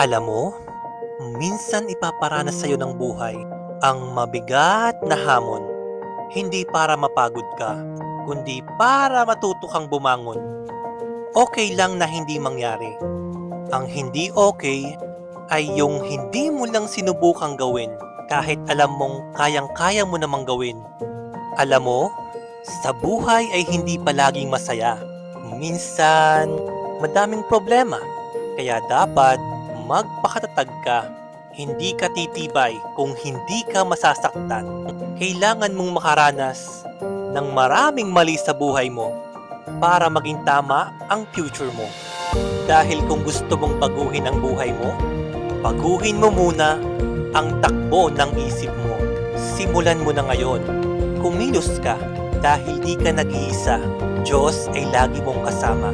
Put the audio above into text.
Alam mo, minsan ipaparanas sa'yo ng buhay ang mabigat na hamon. Hindi para mapagod ka, kundi para matuto kang bumangon. Okay lang na hindi mangyari. Ang hindi okay ay yung hindi mo lang sinubukang gawin kahit alam mong kayang-kaya mo namang gawin. Alam mo, sa buhay ay hindi palaging masaya. Minsan, madaming problema. Kaya dapat magpakatatag ka. Hindi ka titibay kung hindi ka masasaktan. Kailangan mong makaranas ng maraming mali sa buhay mo para maging tama ang future mo. Dahil kung gusto mong baguhin ang buhay mo, baguhin mo muna ang takbo ng isip mo. Simulan mo na ngayon. Kumilos ka dahil di ka nag-iisa. Diyos ay lagi mong kasama.